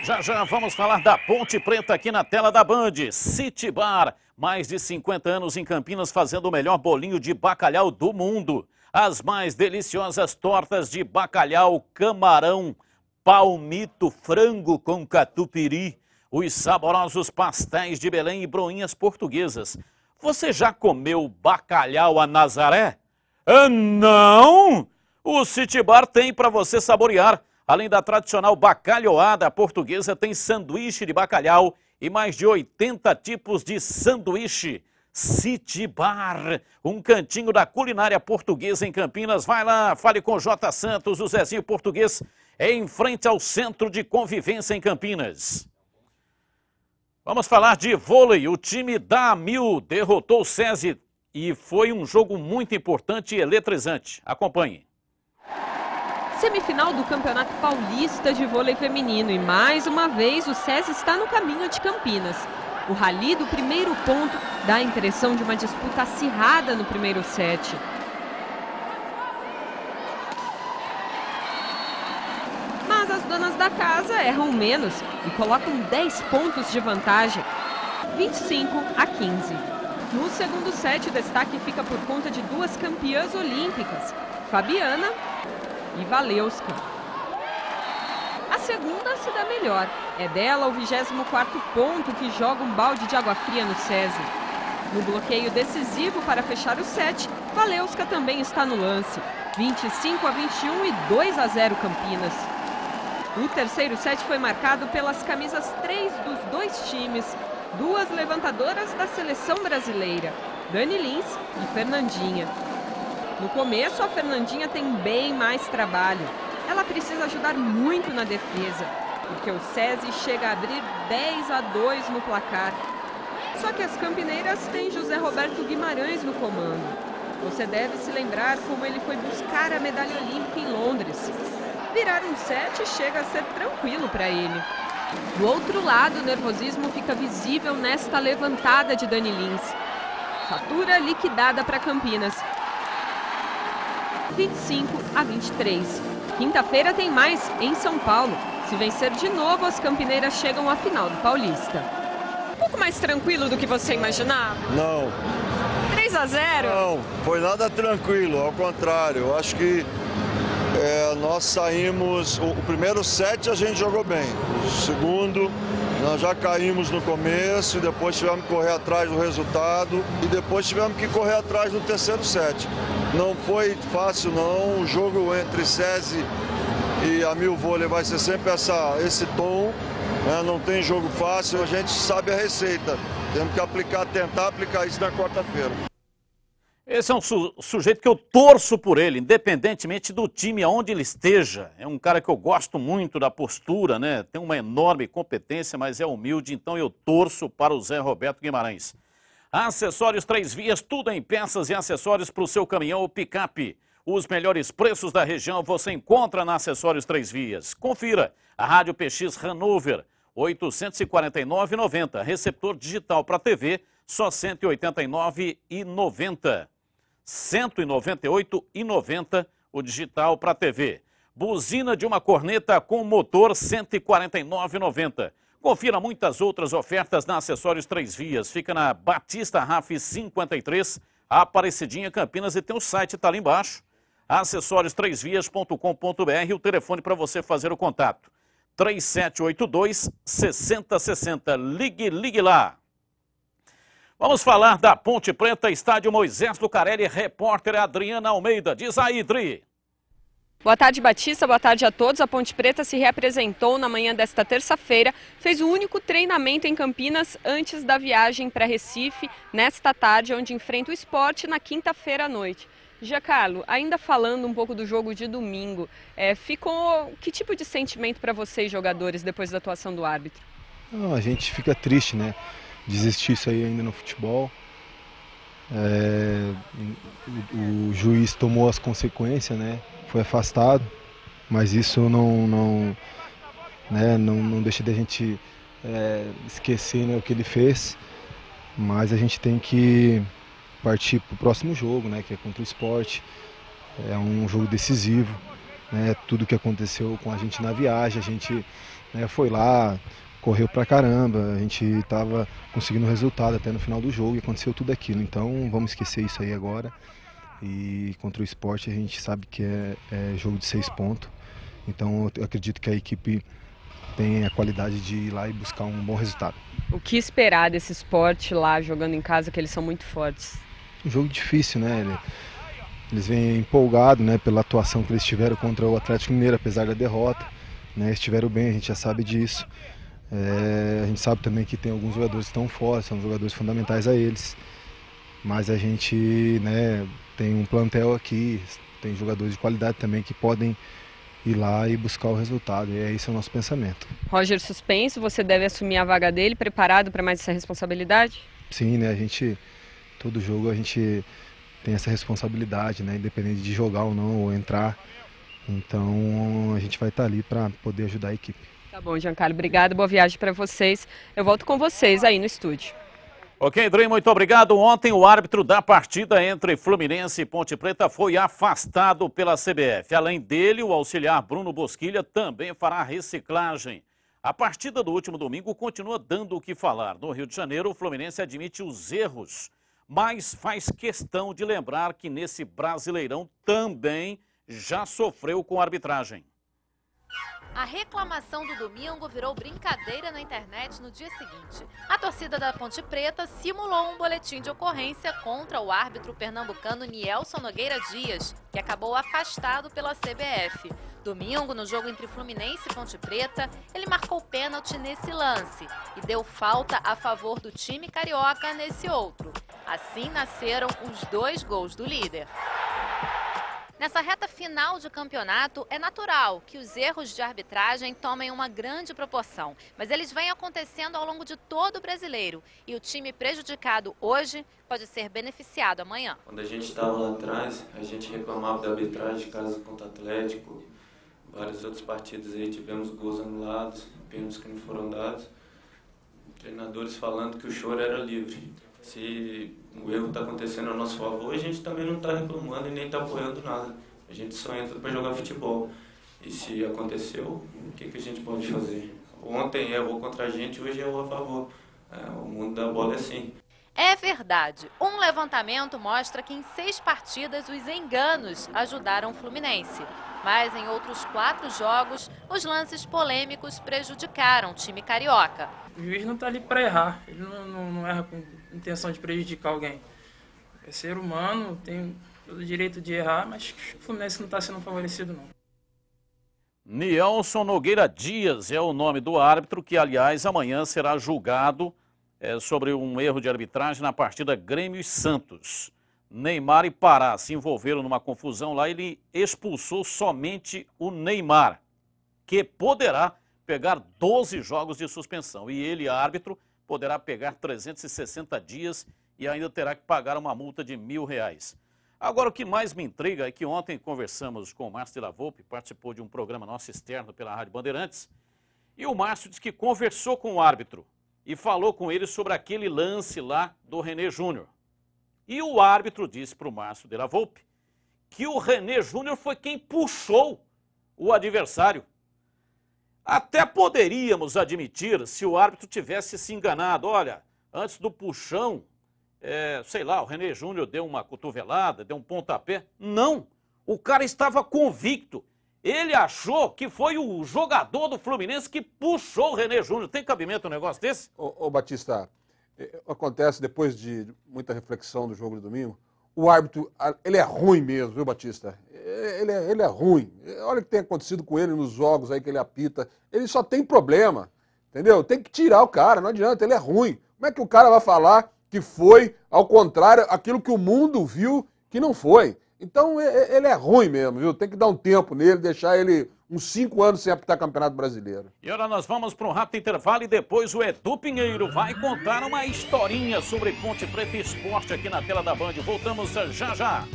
Já vamos falar da Ponte Preta aqui na tela da Band. City Bar, mais de 50 anos em Campinas fazendo o melhor bolinho de bacalhau do mundo. As mais deliciosas tortas de bacalhau, camarão, palmito, frango com catupiry, os saborosos pastéis de Belém e broinhas portuguesas. Você já comeu bacalhau a Nazaré? Não! O City Bar tem para você saborear. Além da tradicional bacalhoada portuguesa, tem sanduíche de bacalhau e mais de 80 tipos de sanduíche. City Bar, um cantinho da culinária portuguesa em Campinas. Vai lá, fale com J. Santos, o Zezinho Português, em frente ao Centro de Convivência em Campinas. Vamos falar de vôlei. O time da AMIL derrotou o SESI e foi um jogo muito importante e eletrizante. Acompanhe. Semifinal do Campeonato Paulista de Vôlei Feminino e mais uma vez o SESI está no caminho de Campinas. O rally do primeiro ponto dá a impressão de uma disputa acirrada no primeiro set. Mas as donas da casa erram menos e colocam 10 pontos de vantagem, 25-15. No segundo set, o destaque fica por conta de duas campeãs olímpicas, Fabiana e Valeuska. A segunda se dá melhor. É dela o 24º ponto que joga um balde de água fria no SESI. No bloqueio decisivo para fechar o set, Valeuska também está no lance. 25-21 e 2-0 Campinas. O terceiro set foi marcado pelas camisas 3 dos dois times, duas levantadoras da seleção brasileira, Dani Lins e Fernandinha. No começo, a Fernandinha tem bem mais trabalho. Ela precisa ajudar muito na defesa, porque o SESI chega a abrir 10-2 no placar. Só que as campineiras têm José Roberto Guimarães no comando. Você deve se lembrar como ele foi buscar a medalha olímpica em Londres. Virar um set chega a ser tranquilo para ele. Do outro lado, o nervosismo fica visível nesta levantada de Dani Lins. Fatura liquidada para Campinas. 25-23. Quinta-feira tem mais em São Paulo. Se vencer de novo, as campineiras chegam à final do Paulista. Um pouco mais tranquilo do que você imaginava? Não. 3-0? Não, foi nada tranquilo, ao contrário. Eu acho que nós saímos... O primeiro set a gente jogou bem. O segundo, nós já caímos no começo e depois tivemos que correr atrás do resultado. E depois tivemos que correr atrás do terceiro set. Não foi fácil não, o jogo entre SESI e AMIL Vôlei vai ser sempre esse tom, né? Não tem jogo fácil, a gente sabe a receita, temos que tentar aplicar isso na quarta-feira. Esse é um sujeito que eu torço por ele, independentemente do time aonde ele esteja. É um cara que eu gosto muito da postura, né? Tem uma enorme competência, mas é humilde, então eu torço para o Zé Roberto Guimarães. Acessórios 3 Vias, tudo em peças e acessórios para o seu caminhão ou picape. Os melhores preços da região você encontra na Acessórios 3 Vias. Confira a Rádio PX Hanover, 849,90. Receptor digital para TV, só R$ 189,90. R$ 198,90 o digital para TV. Buzina de uma corneta com motor, R$ 149,90. Confira muitas outras ofertas na Acessórios 3 Vias. Fica na Batista Raf 53, Aparecidinha, Campinas, e tem o site, está ali embaixo, acessorios3vias.com.br, o telefone para você fazer o contato. 3782-6060. Ligue lá. Vamos falar da Ponte Preta, estádio Moisés Lucarelli, repórter Adriana Almeida. Diz aí, Dri. Boa tarde, Batista. Boa tarde a todos. A Ponte Preta se reapresentou na manhã desta terça-feira. Fez o único treinamento em Campinas antes da viagem para Recife, nesta tarde, onde enfrenta o Sport na quinta-feira à noite. Giancarlo, ainda falando um pouco do jogo de domingo, ficou que tipo de sentimento para vocês, jogadores, depois da atuação do árbitro? Não, a gente fica triste, né? Desistir isso aí ainda no futebol. O juiz tomou as consequências, né? Foi afastado, mas isso não deixa de a gente esquecer, né, o que ele fez. Mas a gente tem que partir para o próximo jogo, né, que é contra o Sport. É um jogo decisivo. né, tudo que aconteceu com a gente na viagem. A gente, né, foi lá, correu pra caramba, a gente estava conseguindo resultado até no final do jogo e aconteceu tudo aquilo. Então vamos esquecer isso aí agora. E contra o Sport a gente sabe que é jogo de 6 pontos. Então eu acredito que a equipe tem a qualidade de ir lá e buscar um bom resultado. O que esperar desse Sport lá jogando em casa, que eles são muito fortes? Um jogo difícil, né? Eles vêm empolgados, né, pela atuação que eles tiveram contra o Atlético Mineiro, apesar da derrota. Né, estiveram bem, a gente já sabe disso. A gente sabe também que tem alguns jogadores que estão fora, são jogadores fundamentais a eles. Mas a gente, né, tem um plantel aqui, tem jogadores de qualidade também que podem ir lá e buscar o resultado. E esse é o nosso pensamento. Roger suspenso, você deve assumir a vaga dele, preparado para mais essa responsabilidade? Sim, né, todo jogo a gente tem essa responsabilidade, né, independente de jogar ou não, ou entrar. Então a gente vai estar ali para poder ajudar a equipe. Tá bom, Giancarlo, obrigado, boa viagem para vocês. Eu volto com vocês aí no estúdio. Ok, Dream, muito obrigado. Ontem o árbitro da partida entre Fluminense e Ponte Preta foi afastado pela CBF. Além dele, o auxiliar Bruno Bosquilha também fará reciclagem. A partida do último domingo continua dando o que falar. No Rio de Janeiro, o Fluminense admite os erros, mas faz questão de lembrar que nesse Brasileirão também já sofreu com arbitragem. A reclamação do domingo virou brincadeira na internet no dia seguinte. A torcida da Ponte Preta simulou um boletim de ocorrência contra o árbitro pernambucano Nielson Nogueira Dias, que acabou afastado pela CBF. Domingo, no jogo entre Fluminense e Ponte Preta, ele marcou pênalti nesse lance e deu falta a favor do time carioca nesse outro. Assim nasceram os 2 gols do líder. Nessa reta final de campeonato, é natural que os erros de arbitragem tomem uma grande proporção, mas eles vêm acontecendo ao longo de todo o brasileiro e o time prejudicado hoje pode ser beneficiado amanhã. Quando a gente estava lá atrás, a gente reclamava da arbitragem, caso contra o Atlético, vários outros partidos aí tivemos gols anulados, pênaltis que não foram dados, treinadores falando que o choro era livre. Se o erro está acontecendo a nosso favor, a gente também não está reclamando e nem está apoiando nada. A gente só entra para jogar futebol. E se aconteceu, o que a gente pode fazer? Ontem errou contra a gente, hoje errou a favor. O mundo da bola é assim. É verdade. Um levantamento mostra que em 6 partidas os enganos ajudaram o Fluminense. Mas em outros 4 jogos, os lances polêmicos prejudicaram o time carioca. O juiz não está ali para errar, ele não erra com intenção de prejudicar alguém. É ser humano, tem todo o direito de errar, mas o Fluminense não está sendo favorecido, não. Nielson Nogueira Dias é o nome do árbitro que, aliás, amanhã será julgado sobre um erro de arbitragem na partida Grêmio e Santos. Neymar e Pará se envolveram numa confusão lá, ele expulsou somente o Neymar, que poderá pegar 12 jogos de suspensão. E ele, árbitro, poderá pegar 360 dias e ainda terá que pagar uma multa de R$1.000. Agora, o que mais me intriga é que ontem conversamos com o Márcio de la Volpe, participou de um programa nosso externo pela Rádio Bandeirantes, e o Márcio disse que conversou com o árbitro e falou com ele sobre aquele lance lá do René Júnior. E o árbitro disse para o Márcio de la Volpe que o René Júnior foi quem puxou o adversário. Até poderíamos admitir se o árbitro tivesse se enganado. Olha, antes do puxão, sei lá, o René Júnior deu uma cotovelada, deu um pontapé. Não, o cara estava convicto. Ele achou que foi o jogador do Fluminense que puxou o René Júnior. Tem cabimento um negócio desse? Ô Batista, acontece depois de muita reflexão do jogo de domingo, o árbitro, ele é ruim mesmo, viu, Batista? Ele é ruim. Olha o que tem acontecido com ele nos jogos aí que ele apita. Ele só tem problema, entendeu? Tem que tirar o cara, não adianta, ele é ruim. Como é que o cara vai falar que foi, ao contrário, aquilo que o mundo viu que não foi? Então, ele é ruim mesmo, viu? Tem que dar um tempo nele, deixar ele uns 5 anos sem apitar Campeonato Brasileiro. E agora nós vamos para um rápido intervalo e depois o Edu Pinheiro vai contar uma historinha sobre Ponte Preta e Sport aqui na tela da Band. Voltamos já já.